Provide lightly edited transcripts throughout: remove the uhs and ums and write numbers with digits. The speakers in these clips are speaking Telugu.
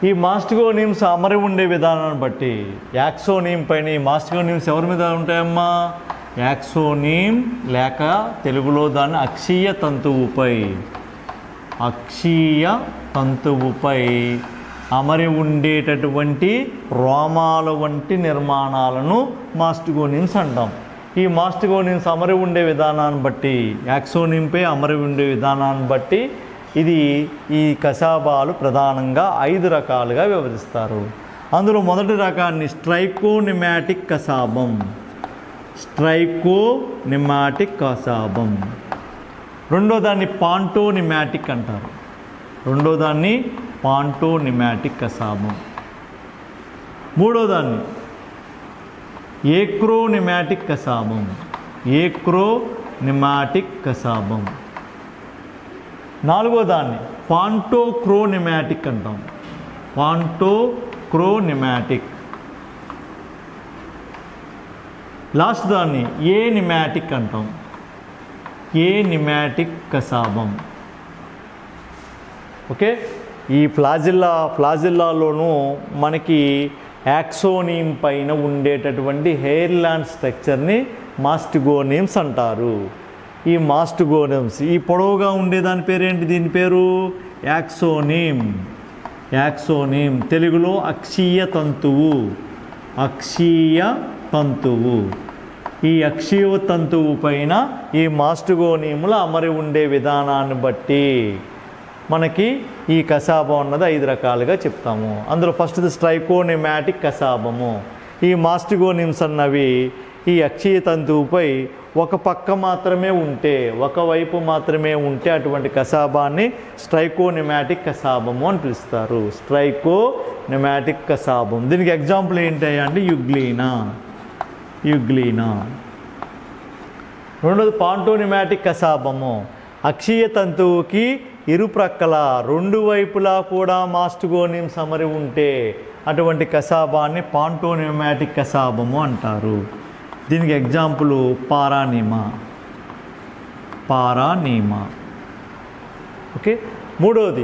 ఈ మాస్టిగోనిమ్స్ అమరి ఉండే విధానాన్ని బట్టి యాక్సోనీమ్ పైన ఈ మాస్టిగోనిమ్స్ ఎవరి మీద ఉంటాయమ్మా? యాక్సోనీమ్ లేక తెలుగులో దాన్ని అక్షీయ తంతువుపై అమరి ఉండేటటువంటి రోమాల వంటి నిర్మాణాలను మాస్టిగోనిమ్స్ అంటాం. ఈ మాస్టిగోనిమ్స్ అమరి ఉండే విధానాన్ని బట్టి యాక్సోనీమ్పై అమరి ఉండే విధానాన్ని బట్టి ఈ కశాబాలు ప్రధానంగా 5 రకాలుగా విభజిస్తారు. అందులో మొదటి రకాన్ని స్ట్రైకోనిమాటిక్ కశాబం, రెండో దాన్ని పాంటోనిమాటిక్ అంటారు. మూడో దాన్ని ఏక్రోనిమాటిక్ కశాబం. నాలుగో దాన్ని పాంటోక్రోనిమాటిక్ అంటాం. లాస్ట్ దాన్ని ఏనిమాటిక్ అంటాం. కశాబం. ఓకే, ఈ ఫ్లాజిల్లాలోనూ మనకి యాక్సోనీమ్ పైన ఉండేటటువంటి హెయిర్ ల్యాండ్ స్ట్రక్చర్ని మాస్టిగోనిమ్స్ అంటారు. ఈ మాస్టిగోనిమ్స్ ఈ పొడవుగా ఉండేదాని పేరేంటి? దీని పేరు యాక్సోనీమ్. తెలుగులో అక్షీయ తంతువు. ఈ అక్షీయ తంతువు పైన ఈ మాస్టిగోనిములు అమరి ఉండే విధానాన్ని బట్టి మనకి ఈ కశాబం అన్నది 5 రకాలుగా చెప్తాము. అందులో ఫస్ట్ది స్ట్రైకోనిమాటిక్ కశాబము. ఈ మాస్టిగోనిమ్స్ అన్నవి ఈ అక్షీయ తంతువుపై ఒకవైపు మాత్రమే ఉంటే అటువంటి కశాబాన్ని స్ట్రైకోనిమాటిక్ కశాబము అని పిలుస్తారు. స్ట్రైకోనిమాటిక్ కశాబం. దీనికి ఎగ్జాంపుల్ ఏంటంటే యుగ్లీనా. రెండోది పాంటోనిమాటిక్ కశాబము. అక్షీయ తంతువుకి ఇరుప్రక్కల 2 వైపులా కూడా మాస్టిగోనిమ్స్ అమరి ఉంటే అటువంటి కశాబాన్ని పాంటోనిమాటిక్ కశాబము అంటారు. దీనికి ఎగ్జాంపుల్ పారానీమా. ఓకే, మూడోది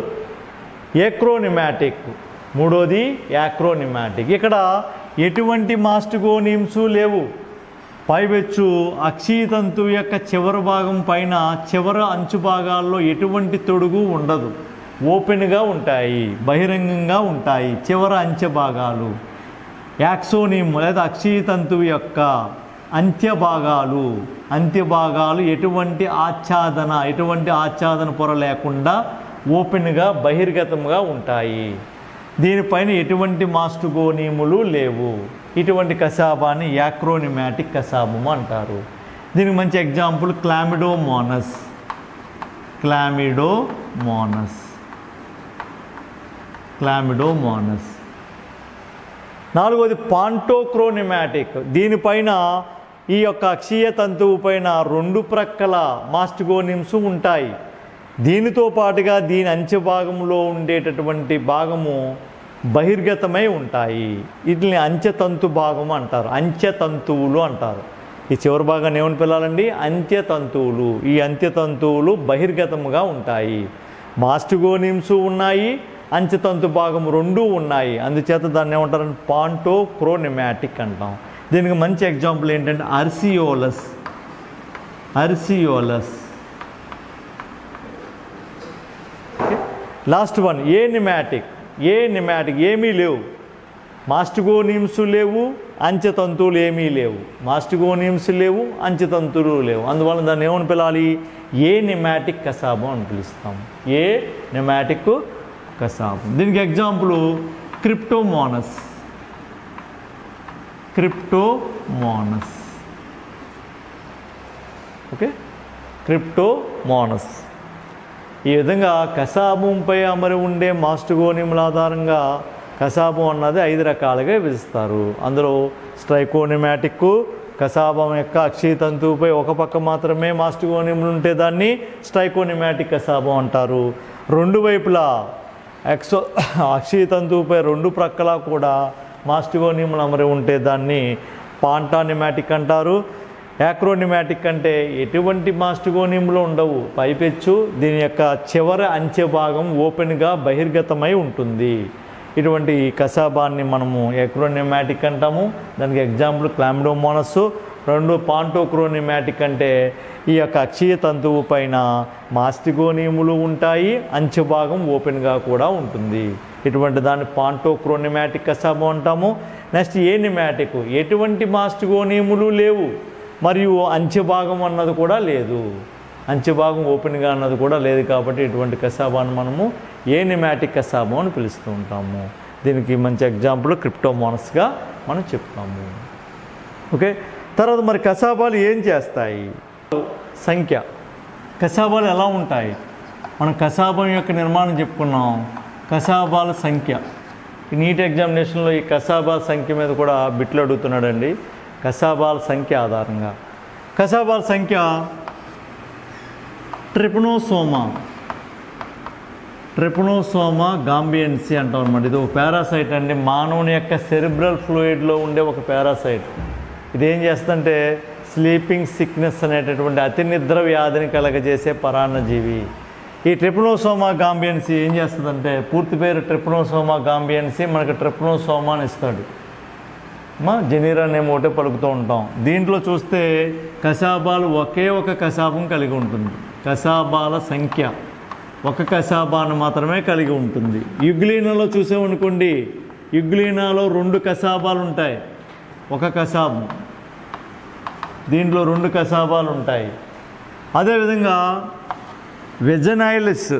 యాక్రోనిమాటిక్. ఇక్కడ ఎటువంటి మాస్టిగోనిమ్స్ లేవు. పైవెచ్చు అక్షీయ తంతువు యొక్క చివరి భాగం పైన చివరి అంచు భాగాల్లో ఎటువంటి తొడుగు ఉండదు. ఓపెన్గా ఉంటాయి, బహిరంగంగా ఉంటాయి చివరి అంచె భాగాలు. యాక్సోనీమ్ లేదా అక్షీయ తంతువు యొక్క అంత్య భాగాలు ఎటువంటి ఆచ్ఛాదన పొర లేకుండా ఓపెన్గా బహిర్గతంగా ఉంటాయి. దీనిపైన ఎటువంటి మాస్టిగోనిములు లేవు. ఇటువంటి కశాబాన్ని యాక్రోనిమాటిక్ కశాబము అంటారు. దీనికి మంచి ఎగ్జాంపుల్ క్లామిడోమోనస్. నాలుగోది పాంటోక్రోనిమాటిక్. దీనిపైన ఈ యొక్క అక్షీయ తంతువు పైన 2 ప్రక్కల మాస్టిగోనిమ్స్ ఉంటాయి. దీనితో పాటుగా దీని అంచె భాగంలో ఉండేటటువంటి భాగము బహిర్గతమై ఉంటాయి. వీటిని అంచెతంతు భాగము అంటారు, అంచెతంతువులు అంటారు. ఈ చివరి భాగాన్ని ఏమని పిలవాలండి? అంత్యతంతువులు. ఈ అంత్యతంతువులు బహిర్గతముగా ఉంటాయి. మాస్టిగోనిమ్స్ ఉన్నాయి, అంచెతంతు భాగం 2 ఉన్నాయి. అందుచేత దాన్ని ఏమంటారంటే పాంటోక్రోనిమాటిక్ అంటాం. దీనికి మంచి ఎగ్జాంపుల్ ఏంటంటే అర్సియోలస్. Last one ఏనిమాటిక్. ఏమీ లేవు, మాస్టిగోనిమ్స్ లేవు, అంచెతంతువులు ఏమీ లేవు. మాస్టిగోనిమ్స్ లేవు, అంచెతంతువులు లేవు. అందువల్ల దాన్ని ఏమని పిలాలి? ఏనిమాటిక్ కశాబం అని పిలుస్తాం. ఏనిమాటిక్ కశాబం. దీనికి ఎగ్జాంపుల్ క్రిప్టోమోనస్. ఓకే, క్రిప్టోమోనస్. ఈ విధంగా కశాబంపై అమరి ఉండే మాస్టిగోనిముల ఆధారంగా కశాబం అన్నది 5 రకాలుగా విభజిస్తారు. అందులో స్ట్రైకోనిమాటిక్ కశాబం యొక్క అక్షీయ తంతువుపై ఒక పక్క మాత్రమే మాస్టిగోనిములు ఉంటే దాన్ని స్ట్రైకోనిమాటిక్ కశాబం అంటారు. 2 వైపులా అక్షీయ తంతువుపై 2 ప్రక్కలా కూడా మాస్టిగోనిములు అమరి ఉంటే దాన్ని పాంటానిమాటిక్ అంటారు. యాక్రోనిమాటిక్ అంటే ఎటువంటి మాస్టిగోనిములు ఉండవు, పైపెచ్చు దీని యొక్క చివరి అంచె భాగం ఓపెన్గా బహిర్గతమై ఉంటుంది. ఇటువంటి కసాబాన్ని మనము ఎక్రోనిమాటిక్ అంటాము. దానికి ఎగ్జాంపుల్ క్లామిడోమోనస్. రెండు పాంటోక్రోనిమాటిక్ అంటే ఈ యొక్క అక్షీయ తంతువు పైన మాస్టిగోనియములు ఉంటాయి, అంచె భాగం ఓపెన్గా కూడా ఉంటుంది. ఇటువంటి దాన్ని పాంటోక్రోనిమాటిక్ కసాబం అంటాము. నెక్స్ట్ ఏనిమాటిక్, ఎటువంటి మాస్టిగోనియములు లేవు మరియు అంచె భాగం అన్నది కూడా లేదు, అంచె భాగం ఓపెన్గా అన్నది కూడా లేదు కాబట్టి ఇటువంటి కసాబాన్ని మనము ఏనిమాటిక్ కసాబం అని పిలుస్తూ ఉంటాము. దీనికి మంచి ఎగ్జాంపుల్ క్రిప్టోమోనస్గా మనం చెప్తాము. ఓకే, తర్వాత మరి కసాబాలు ఏం చేస్తాయి? సంఖ్య. కసాబాలు ఎలా ఉంటాయి? మనం కసాబం యొక్క నిర్మాణం చెప్పుకున్నాం. కసాబాల సంఖ్య, నీట్ ఎగ్జామినేషన్లో ఈ కసాబాల సంఖ్య మీద కూడా బిట్లు అడుగుతున్నాడండి. కసాబాల సంఖ్య ఆధారంగా కసాబాల సంఖ్య ట్రిపనోసోమా గాంబియన్సీ అంటాం అనమాట. ఇది ఒక పారాసైట్ అండి, మానవుని యొక్క సెరిబ్రల్ ఫ్లూయిడ్లో ఉండే ఒక పారాసైట్. ఇదేం చేస్తుందంటే స్లీపింగ్ సిక్నెస్ అనేటటువంటి అతి నిద్ర వ్యాధిని కలగజేసే పరాన్నజీవి. ఈ ట్రిపనోసోమా గాంబియన్సీ ఏం చేస్తుందంటే, పూర్తి పేరు ట్రిపనోసోమా గాంబియన్సీ, మనకి ట్రిపనోసోమా అని ఇస్తాడు. జెనీరా నేమ్ ఒకటే పలుకుతూ ఉంటాం. దీంట్లో చూస్తే కసాబాలు ఒకే ఒక కసాబం కలిగి ఉంటుంది. కసాబాల సంఖ్య ఒక కసాబాను మాత్రమే కలిగి ఉంటుంది. యుగ్లీనాలో చూసామనుకోండి, యుగ్లీనాలో 2 కసాబాలు ఉంటాయి, ఒక కసాబం. దీంట్లో 2 కసాబాలు ఉంటాయి. అదేవిధంగా వెజనైలిస్,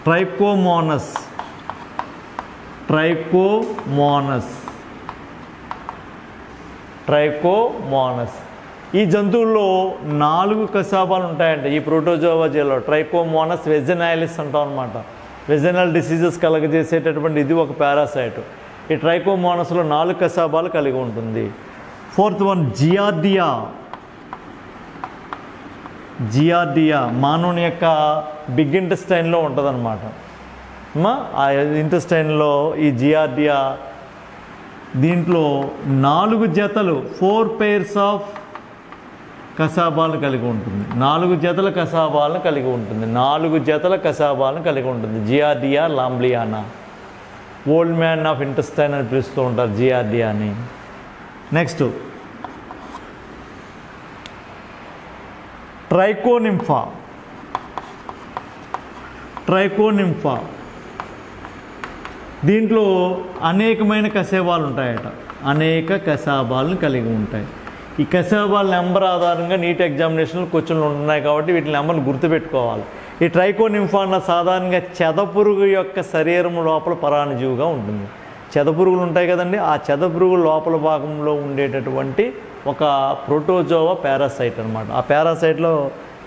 ట్రైకోమోనస్ ఈ జంతువుల్లో 4 కసాబాలు ఉంటాయంట. ఈ ప్రోటోజోవా జీలో ట్రైకోమోనస్ వెజనైలిస్ అంటాం అనమాట. వెజనల్ డిసీజెస్ కలగజేసేటటువంటి ఇది ఒక పారాసైట్. ఈ ట్రైకోమోనస్లో 4 కసాబాలు కలిగి ఉంటుంది. 4th వన్ జియార్డియా మానవుని యొక్క బిగ్ ఇంటెస్టైన్లో ఉంటుంది అనమాట. ఆ ఇంటెస్టైన్లో ఈ జియార్డియా, దీంట్లో 4 జతలు 4 pairs ఆఫ్ కసాబాలను కలిగి ఉంటుంది. 4 జతల కసాబాలను కలిగి ఉంటుంది. 4 జతల కసాబాలను కలిగి ఉంటుంది. జియార్డియా లాంబ్లియానా, ఓల్డ్ మ్యాన్ ఆఫ్ ఇంటెస్టైన్ అని పిలుస్తూ ఉంటారు జియార్డియాని. నెక్స్ట్ ట్రైకోనింఫా. దీంట్లో అనేకమైన కసాబాలు ఉంటాయట, అనేక కసాబాలను కలిగి ఉంటాయి. ఈ కసాబాల నెంబర్ ఆధారంగా నీట్ ఎగ్జామినేషన్లో క్వశ్చన్లు ఉంటున్నాయి కాబట్టి వీటి నెంబర్ని గుర్తుపెట్టుకోవాలి. ఈ ట్రైకోనింఫా అన్న సాధారణంగా చెదపురుగు యొక్క శరీరం లోపల పరాన్నజీవిగా ఉంటుంది. చెదపురుగులు ఉంటాయి కదండి, ఆ చెదపురుగు లోపల భాగంలో ఉండేటటువంటి ఒక ప్రోటోజోవా పారాసైట్ అనమాట. ఆ పారాసైట్లో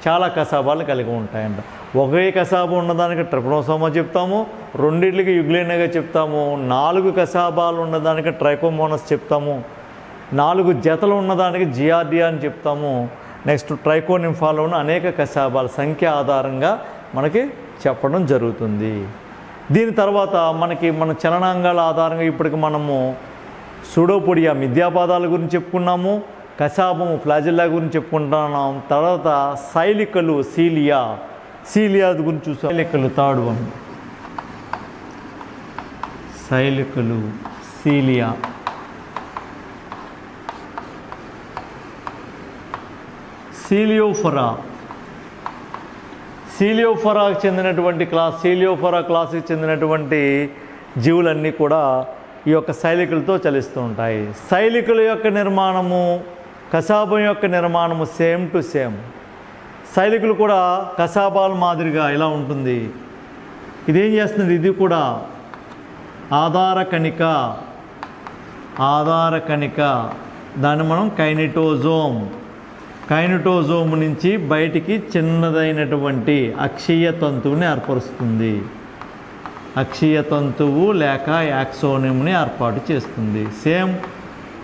చాలా కసాబాలు కలిగి ఉంటాయంట. ఒకే కసాబు ఉన్నదానికి ట్రిపనోసోమా చెప్తాము, 2 యుగ్లీనాగా చెప్తాము, 4 కసాబాలు ఉన్నదానికి ట్రైకోమోనస్ చెప్తాము, 4 జతలు ఉన్నదానికి జియార్డియా అని చెప్తాము. నెక్స్ట్ ట్రైకోనింఫాలో ఉన్న అనేక కసాబాల సంఖ్య ఆధారంగా మనకి చెప్పడం జరుగుతుంది. దీని తర్వాత మన చలనాంగాల ఆధారంగా ఇప్పటికి మనము సూడోపోడియా మిథ్యాపాదాల గురించి చెప్పుకున్నాము, కసాబము ఫ్లాజిల్లా గురించి చెప్పుకుంటున్నాం. తర్వాత సైలికలు సీలియా గురించి చూసాం. సైలికలు 3rd వన్, సైలికలు సీలియా. సీలియోఫరాకు చెందినటువంటి సీలియోఫరా క్లాస్కి చెందినటువంటి జీవులన్నీ కూడా ఈ యొక్క సైలికలతో చలిస్తూ ఉంటాయి. సైలికల యొక్క నిర్మాణము, కసాబం యొక్క నిర్మాణము సేమ్ టు సేమ్. సైలికలు కూడా కసాబాల మాదిరిగా ఇలా ఉంటుంది. ఇదేం చేస్తుంది? ఇది కూడా ఆధార కణిక, దాన్ని మనం కైనటోజోమ్ నుంచి బయటికి చిన్నదైనటువంటి అక్షీయ తంతువుని ఏర్పరుస్తుంది. అక్షీయ తంతువు లేక యాక్సోనియంని ఏర్పాటు చేస్తుంది. సేమ్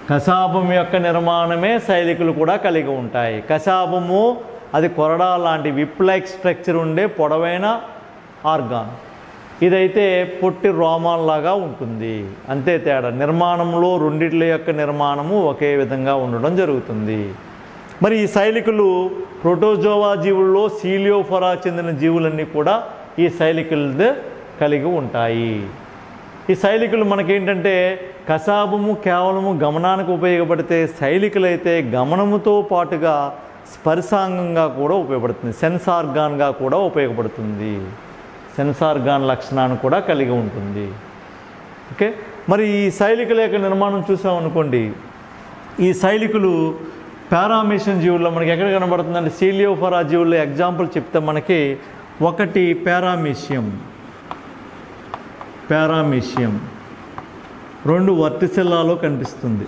కసాబం యొక్క నిర్మాణమే సైలికలు కూడా కలిగి ఉంటాయి. కసాబము అది కొరడా లాంటి విప్ లైక్ స్ట్రక్చర్ ఉండే పొడవైన ఆర్గాన్. ఇదైతే పొట్టి రోమాల్లాగా ఉంటుంది, అంతే తేడా. నిర్మాణంలో 2 యొక్క నిర్మాణము ఒకే విధంగా ఉండడం జరుగుతుంది. మరి ఈ సైలికలు ప్రోటోజోవా జీవుల్లో సీలియోఫరా చెందిన జీవులన్నీ కూడా ఈ సైలికల్ కలిగి ఉంటాయి. ఈ శైలికలు మనకేంటంటే కసాబము కేవలము గమనానికి ఉపయోగపడితే, శైలికలైతే గమనముతో పాటుగా స్పర్శాంగంగా కూడా ఉపయోగపడుతుంది, సెన్స్ ఆర్గాన్గా కూడా ఉపయోగపడుతుంది, సెన్స్ ఆర్గాన్ లక్షణాన్ని కూడా కలిగి ఉంటుంది. ఓకే, మరి ఈ శైలికల యొక్క నిర్మాణం చూసామనుకోండి, ఈ శైలికలు పారామీషియన్ జీవుల్లో మనకి ఎక్కడ కనబడుతుందంటే సీలియోఫరా జీవుల్లో ఎగ్జాంపుల్ చెప్తే మనకి ఒకటి పారామీషియం, రెండు వర్టిసెల్లాలో కనిపిస్తుంది,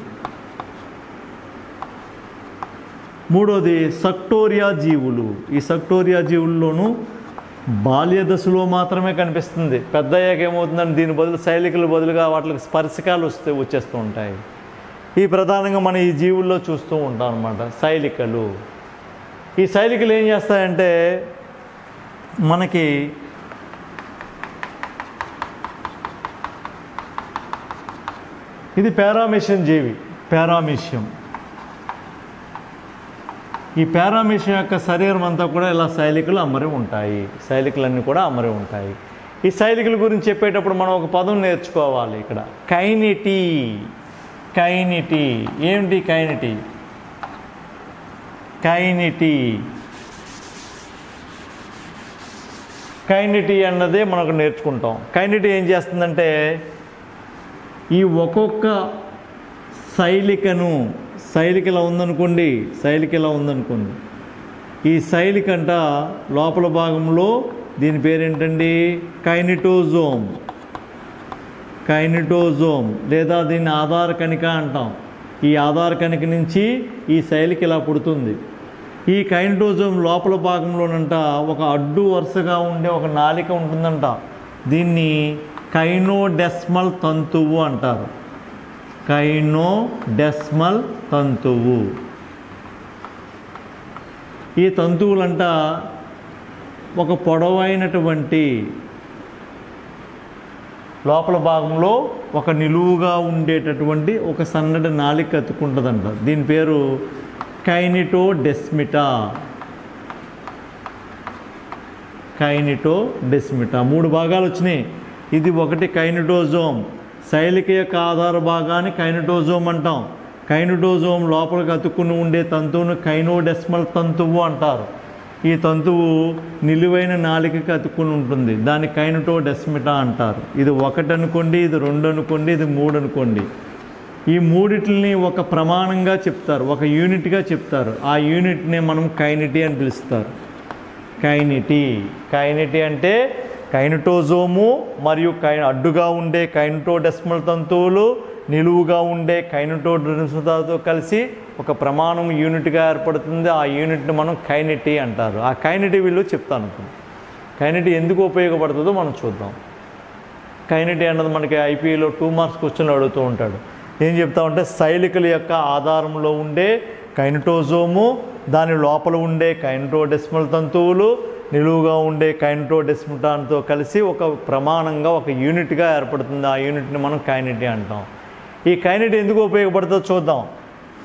మూడోది సక్టోరియా జీవులు. ఈ సక్టోరియా జీవుల్లోనూ బాల్య దశలో మాత్రమే కనిపిస్తుంది. పెద్ద అయ్యాక ఏమవుతుందంటే దీని బదులు శైలికల బదులుగా వాటికి స్పర్శకాలు వచ్చేస్తూ ఉంటాయి. ఈ ప్రధానంగా మనం ఈ జీవుల్లో చూస్తూ ఉంటాం అన్నమాట శైలికలు. ఈ శైలికలు ఏం చేస్తాయంటే మనకి ఇది పారామీషియన్ జీవి, పారామీషియం. ఈ పారామీషియం యొక్క శరీరం అంతా కూడా ఇలా శైలికలు అమరి ఉంటాయి, శైలికలన్నీ కూడా అమరి ఉంటాయి. ఈ శైలికల గురించి చెప్పేటప్పుడు మనం ఒక పదం నేర్చుకోవాలి ఇక్కడ, కైనిటీ. కైనిటీ ఏమిటి? కైనిటీ అన్నదే మనకు నేర్చుకుంటాం. కైనిటీ ఏం చేస్తుందంటే ఈ ఒక్కొక్క శైలిక ఇలా ఉందనుకోండి, ఈ శైలికంట లోపల భాగంలో దీని పేరేంటండి? కైనిటోజోమ్ లేదా దీన్ని ఆధార కణిక అంటాం. ఈ ఆధార కణిక నుంచి ఈ శైలిక ఇలా పుడుతుంది. ఈ కైనిటోజోమ్ లోపల భాగంలోనంట ఒక అడ్డు వరుసగా ఉండే ఒక నాళిక ఉంటుందంట. దీన్ని కైనోడెస్మల్ తంతువు అంటారు. కైనోడెస్మల్ తంతువు. ఈ తంతువులంట ఒక పొడవైనటువంటి లోపల భాగంలో ఒక నిలువుగా ఉండేటటువంటి ఒక సన్నటి నాళిక అతుక్కుంటుందంట. దీని పేరు కైనిటోడెస్మిటా. మూడు భాగాలు వచ్చినాయి. ఇది ఒకటి కైనిటోజోమ్. శైలిక యొక్క ఆధార భాగాన్ని కైనిటోజోమ్ అంటాం. కైనిటోజోమ్ లోపలికి అతుక్కుని ఉండే తంతువును కైనోడెస్మల్ తంతువు అంటారు. ఈ తంతువు నిలువైన నాళికకి అతుక్కుని ఉంటుంది, దాన్ని కైనటోడెస్మిటా అంటారు. ఇది ఒకటి అనుకోండి, ఇది రెండు అనుకోండి, ఇది మూడు అనుకోండి. ఈ మూడిటిని ఒక ప్రమాణంగా చెప్తారు, ఒక యూనిట్గా చెప్తారు. ఆ యూనిట్నే మనం కైనిటీ అని పిలుస్తారు. కైనిటీ అంటే కైనటోజోము మరియు అడ్డుగా ఉండే కైనటోడెస్మల్ తంతువులు, నిలువుగా ఉండే కైనటోడెస్మల్తో కలిసి ఒక ప్రమాణం యూనిట్గా ఏర్పడుతుంది. ఆ యూనిట్ని మనం కైనిటీ అంటారు. ఆ కైనిటీ విలువ చెప్తాను. కైనిటీ ఎందుకు ఉపయోగపడుతుందో మనం చూద్దాం. కైనిటీ అన్నది మనకి ఐపీలో 2 మార్క్స్ క్వశ్చన్లు అడుగుతూ ఉంటాడు. ఏం చెప్తామంటే శైలికల యొక్క ఆధారంలో ఉండే కైనటోజోము, దాని లోపల ఉండే కైనటోడెస్మల్ తంతువులు, నిలువుగా ఉండే కైనటోడెస్మిటాతో కలిసి ఒక ప్రమాణంగా ఒక యూనిట్గా ఏర్పడుతుంది. ఆ యూనిట్ని మనం కైనిటీ అంటాం. ఈ కైనిటీ ఎందుకు ఉపయోగపడుతుందో చూద్దాం.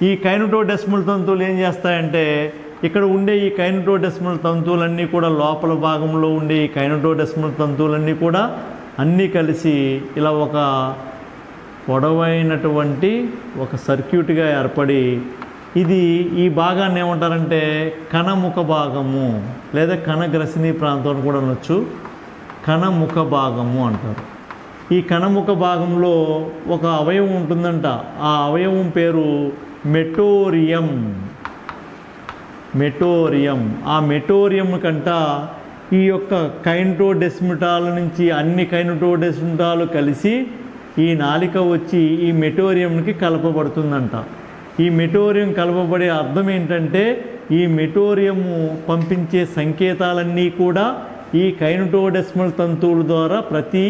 ఈ కైనటోడెస్మల్ తంతువులు ఏం చేస్తాయంటే ఇక్కడ ఉండే ఈ కైనటోడెస్మల్ తంతువులన్నీ కూడా లోపల భాగంలో ఉండే ఈ కైనటోడెస్మల్ తంతువులన్నీ కూడా అన్నీ కలిసి ఇలా ఒక పొడవైనటువంటి ఒక సర్క్యూట్గా ఏర్పడి ఇది ఈ భాగాన్ని ఏమంటారంటే కణముఖ భాగము లేదా కణగ్రసిని ప్రాంతం కూడా అనొచ్చు. కణముఖ భాగము అంటారు. ఈ కణముఖ భాగంలో ఒక అవయవం ఉంటుందంట. ఆ అవయవం పేరు మెటోరియం. ఆ మెటోరియం కంట ఈ యొక్క కైనటోడెస్మిటాల నుంచి అన్ని కైనటోడెస్మిటాలు కలిసి ఈ నాళిక వచ్చి ఈ మెటోరియంకి కలపబడుతుందంట. ఈ మెటోరియం కలపబడే అర్థం ఏంటంటే ఈ మెటోరియము పంపించే సంకేతాలన్నీ కూడా ఈ కైనటోడెస్మల్ తంతువుల ద్వారా ప్రతి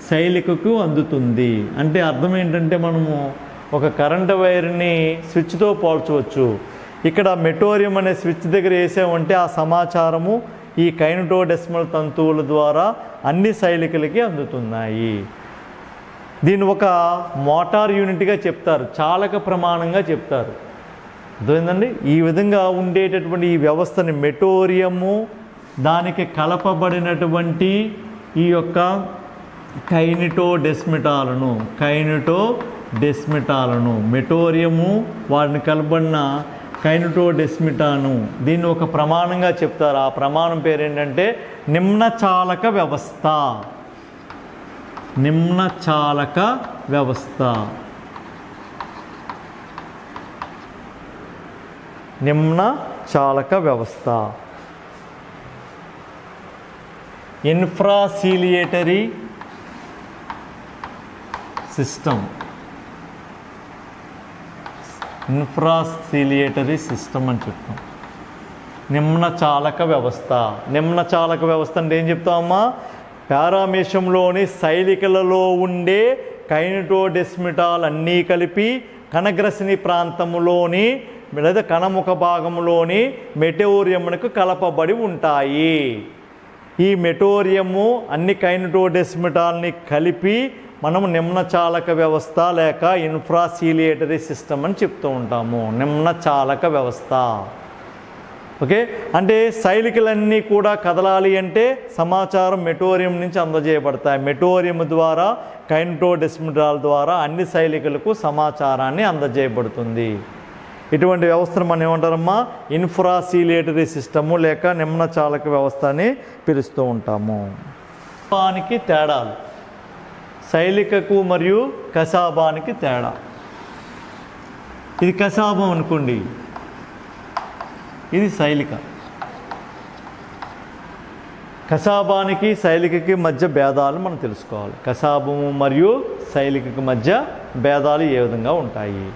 శైలికకు అందుతుంది. అంటే అర్థం ఏంటంటే మనము ఒక కరెంటు వైర్ని స్విచ్తో పోల్చవచ్చు. ఇక్కడ మెటోరియం అనే స్విచ్ దగ్గర వేసామంటే ఆ సమాచారము ఈ కైనటోడెస్మల్ తంతువుల ద్వారా అన్ని శైలికలకి అందుతున్నాయి. దీన్ని ఒక మోటార్ యూనిట్గా చెప్తారు, చాలక ప్రమాణంగా చెప్తారు. అర్థమైందండి? ఈ విధంగా ఉండేటటువంటి ఈ వ్యవస్థని మెటోరియము, దానికి కలపబడినటువంటి ఈ యొక్క కైనిటోడెస్మిటాలను మెటోరియము వాటిని కలబడిన కైనిటోడెస్మిటాను దీన్ని ఒక ప్రమాణంగా చెప్తారు. ఆ ప్రమాణం పేరు ఏంటంటే నిమ్నచాలక వ్యవస్థ. నిమ్నచాలక వ్యవస్థ. నిమ్నచాలక వ్యవస్థ. ఇన్ఫ్రాసీలియేటరీ సిస్టమ్. ఇన్ఫ్రాసీలియేటరీ సిస్టమ్ అని చెప్తాం. నిమ్నచాలక వ్యవస్థ. నిమ్నచాలక వ్యవస్థ అంటే ఏం చెప్తామమ్మా? పారామీషంలోని శైలికలలో ఉండే కైనిటోడెస్మిటాల్ అన్నీ కలిపి కణగ్రసిని ప్రాంతంలోని లేదా కణముఖ భాగంలోని మెటోరియమునకు కలపబడి ఉంటాయి. ఈ మెటోరియము అన్ని కైనిటోడెస్మిటాల్ని కలిపి మనము నిమ్నచాలక వ్యవస్థ లేక ఇన్ఫ్రాసీలియేటరీ సిస్టమ్ అని చెప్తూ ఉంటాము. నిమ్నచాలక వ్యవస్థ. ఓకే, అంటే శైలికలన్నీ కూడా కదలాలి అంటే సమాచారం మెటోరియం నుంచి అందజేయబడతాయి. మెటోరియం ద్వారా కైనిటోడెస్మిటాల్ ద్వారా అన్ని శైలికలకు సమాచారాన్ని అందజేయబడుతుంది. ఇటువంటి వ్యవస్థను మనం ఏమంటారమ్మా? ఇన్ఫ్రాసీలియేటరీ సిస్టము లేక నిమ్నచాలక వ్యవస్థ అని పిలుస్తూ ఉంటాము. కసాబానికి తేడాలు. శైలికకు మరియు కసాబానికి తేడా. ఇది కసాబం అనుకోండి, ఇది శైలిక. కసాబానికి శైలికకి మధ్య భేదాలు మనం తెలుసుకోవాలి. కసాబము మరియు శైలికకి మధ్య భేదాలు ఏ విధంగా ఉంటాయి?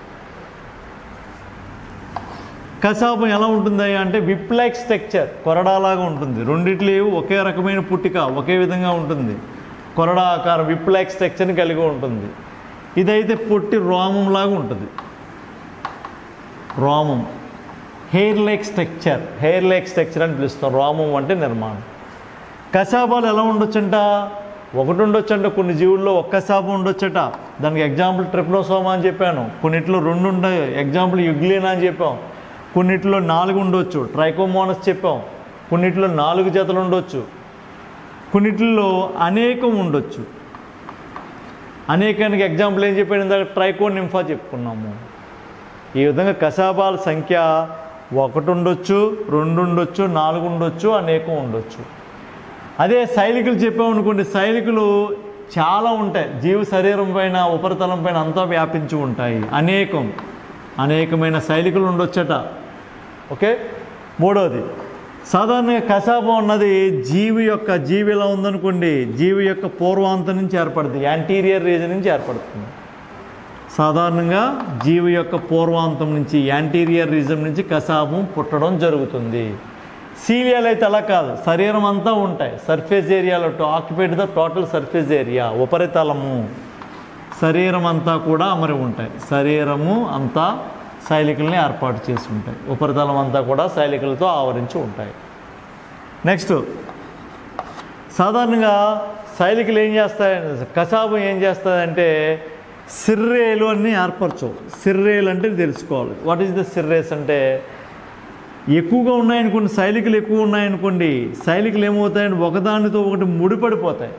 కసాబం ఎలా ఉంటుంది అంటే విప్ లైక్ స్ట్రక్చర్, కొరడాలాగా ఉంటుంది. రెండిట్లు ఒకే రకమైన పుట్టిక, ఒకే విధంగా ఉంటుంది. కొరడా ఆకారం విప్ లైక్ స్ట్రక్చర్ని కలిగి ఉంటుంది. ఇదైతే పొట్టి రోమంలాగా ఉంటుంది. రోమం hair like structure, hair like structure అని పిలుస్తాం. రోమం అంటే నిర్మాణం. కసాబాలు ఎలా ఉండొచ్చంట? ఒకటి ఉండొచ్చంట. కొన్ని జీవుల్లో ఒక్క కసాబం ఉండొచ్చట. దానికి ఎగ్జాంపుల్ ట్రిప్నోసోమా అని చెప్పాను. కొన్నిట్లో 2 ఉంటాయి. ఎగ్జాంపుల్ యుగ్లీనా అని చెప్పాం. కొన్నిట్లో 4 ఉండొచ్చు. ట్రైకోమోనస్ చెప్పాం. కొన్నిట్లో 4 జతలు ఉండొచ్చు. కొన్నిట్లో అనేకం ఉండొచ్చు. అనేకానికి ఎగ్జాంపుల్ ఏం చెప్పాను? ఇందాక ట్రైకోనింఫా చెప్పుకున్నాము. ఈ విధంగా కసాబాల సంఖ్య 1 ఉండొచ్చు, 2 ఉండొచ్చు, 4 ఉండొచ్చు, అనేకం ఉండొచ్చు. అదే శైలికలు చెప్పామనుకోండి, శైలికలు చాలా ఉంటాయి. జీవ శరీరం పైన ఉపరితలం పైన అంతా వ్యాపించి ఉంటాయి. అనేకమైన శైలికలు ఉండొచ్చట. ఓకే, మూడవది సాధారణంగా కసాబం అన్నది జీవి ఎలా ఉందనుకోండి, జీవి యొక్క పూర్వాంతం నుంచి ఏర్పడుతుంది. యాంటీరియర్ రీజన్ నుంచి ఏర్పడుతుంది. సాధారణంగా జీవి యొక్క పూర్వాంతం నుంచి, యాంటీరియర్ రీజన్ నుంచి కసాబం పుట్టడం జరుగుతుంది. సీలియాలు అయితే అలా కాదు, శరీరం అంతా ఉంటాయి. సర్ఫేస్ ఏరియాలో occupied the total surface area, ఉపరితలము, శరీరం అంతా కూడా అమరి ఉంటాయి. శరీరము అంతా శైలికల్ని ఏర్పాటు చేసి ఉంటాయి. ఉపరితలం అంతా కూడా శైలికలతో ఆవరించి ఉంటాయి. నెక్స్ట్, సాధారణంగా శైలికలు ఏం చేస్తాయి, కసాబం ఏం చేస్తాయంటే సిర్రేలు అన్నీ ఏర్పరచవు. సిర్రేలు అంటే తెలుసుకోవాలి. వాట్ ఈస్ ద సిర్రేస్ అంటే, ఎక్కువగా ఉన్నాయనుకోండి, శైలికలు ఎక్కువ ఉన్నాయనుకోండి, శైలికలు ఏమవుతాయంటే ఒకదానితో ఒకటి ముడిపడిపోతాయి,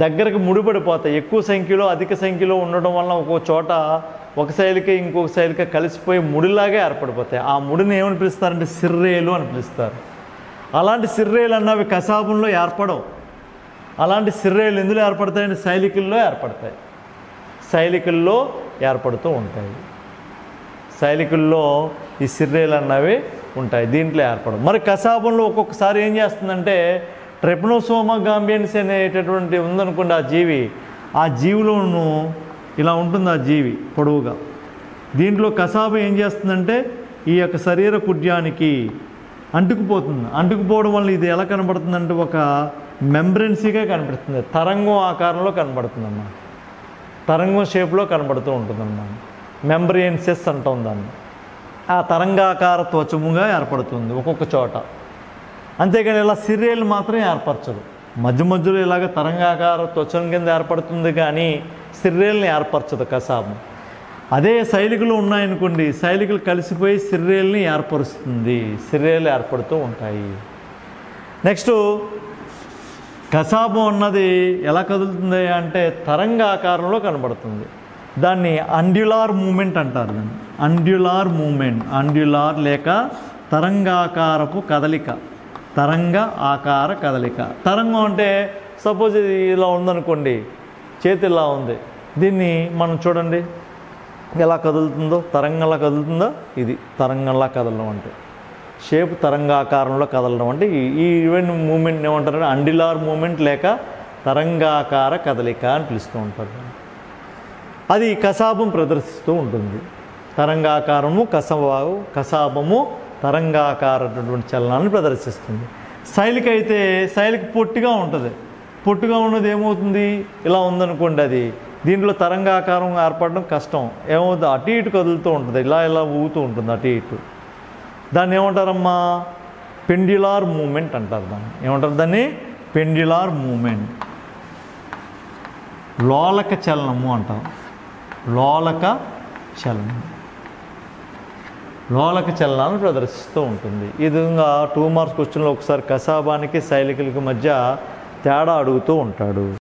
దగ్గరకు ముడిపడిపోతాయి. ఎక్కువ సంఖ్యలో అధిక సంఖ్యలో ఉండడం వల్ల ఒక్కో చోట ఒక శైలిక ఇంకొక శైలిక కలిసిపోయి ముడిలాగా ఏర్పడిపోతాయి. ఆ ముడిని ఏమని పిలుస్తారంటే సిర్రేలు అని పిలుస్తారు. అలాంటి సిర్రేలు అన్నవి కసాబంలో ఏర్పడవు. అలాంటి సిర్రేలు ఎందులో ఏర్పడతాయంటే శైలికల్లో ఏర్పడతాయి. శైలికల్లో ఏర్పడుతూ ఉంటాయి. శైలికల్లో ఈ సిర్రేలు అన్నవి ఉంటాయి, దీంట్లో ఏర్పడవు. మరి కసాబంలో ఒక్కొక్కసారి ఏం చేస్తుందంటే ట్రిప్నోసోమా గాంబియన్స్ అనేటటువంటి ఉందనుకోండి, ఆ జీవిలోను ఇలా ఉంటుంది. ఆ జీవి పొడవుగా, దీంట్లో కసాబం ఏం చేస్తుందంటే ఈ యొక్క శరీర కుడ్యానికి అంటుకుపోతుంది. అంటుకుపోవడం వల్ల ఇది ఎలా కనబడుతుందంటే ఒక మెంబ్రెన్సీగా కనబడుతుంది. తరంగం ఆకారంలో కనబడుతుందన్నమాట. తరంగం షేప్లో కనబడుతూ ఉంటుందన్నమాట. మెంబ్రేన్సెస్ అంటాం దాన్ని. ఆ తరంగాకార త్వచముగా ఏర్పడుతుంది ఒక్కొక్క చోట. అంతేకాని ఇలా సిర్రేలు మాత్రం ఏర్పరచదు. మధ్యలో ఇలాగ తరంగాకార త్వచం కింద ఏర్పడుతుంది, కానీ సిర్రేల్ని ఏర్పరచదు కసాబం. అదే శైలికలు ఉన్నాయనుకోండి, శైలికలు కలిసిపోయి సిర్రేల్ని ఏర్పరుస్తుంది. సిర్రేలు ఏర్పడుతూ ఉంటాయి. నెక్స్ట్, కసాబం అన్నది ఎలా కదులుతుంది అంటే తరంగాకారంలో కనబడుతుంది. దాన్ని అండ్యులార్ మూమెంట్ అంటారు. దాన్ని అండ్యులార్ మూమెంట్, అండ్యులార్ లేక తరంగాకారపు కదలిక, తరంగ ఆకార కదలిక. తరంగం అంటే సపోజ్ ఇది ఇలా ఉందనుకోండి, చేతి ఇలా ఉంది, దీన్ని మనం చూడండి ఎలా కదులుతుందో, తరంగంలా కదులుతుందో, ఇది తరంగంలా కదలడం అంటే, షేప్ తరంగాకారంలో కదలడం అంటే ఈ ఈవెంట్ మూమెంట్ ఏమంటారు, అండ్యులార్ మూమెంట్ లేక తరంగాకార కదలిక అని పిలుస్తూ ఉంటారు. అది కసాబం ప్రదర్శిస్తూ ఉంటుంది. తరంగాకారము కసాబము తరంగాకారటువంటి చలనాన్ని ప్రదర్శిస్తుంది. శైలిక అయితే శైలిక పొట్టిగా ఉంటుంది. పొట్టిగా ఉన్నది ఏమవుతుంది, ఇలా ఉందనుకోండి, అది దీంట్లో తరంగాకారం ఏర్పడడం కష్టం. ఏమవుతుంది, అటు ఇటు కదులుతూ ఉంటుంది, ఇలా ఇలా ఊగుతూ ఉంటుంది అటు ఇటు. దాన్ని ఏమంటారమ్మా, పెండ్యులార్ మూమెంట్ అంటారు. దాన్ని ఏమంటారు, దాన్ని పెండ్యులార్ మూమెంట్, లోలక చలనము అంటారు. లోలక చలనం, లోలక చలనాన్ని ప్రదర్శిస్తూ ఉంటుంది. ఈ విధంగా 2 మార్క్స్ క్వశ్చన్లో ఒకసారి కసాబానికి శైలికలకి మధ్య తేడా అడుగుతూ ఉంటాడు.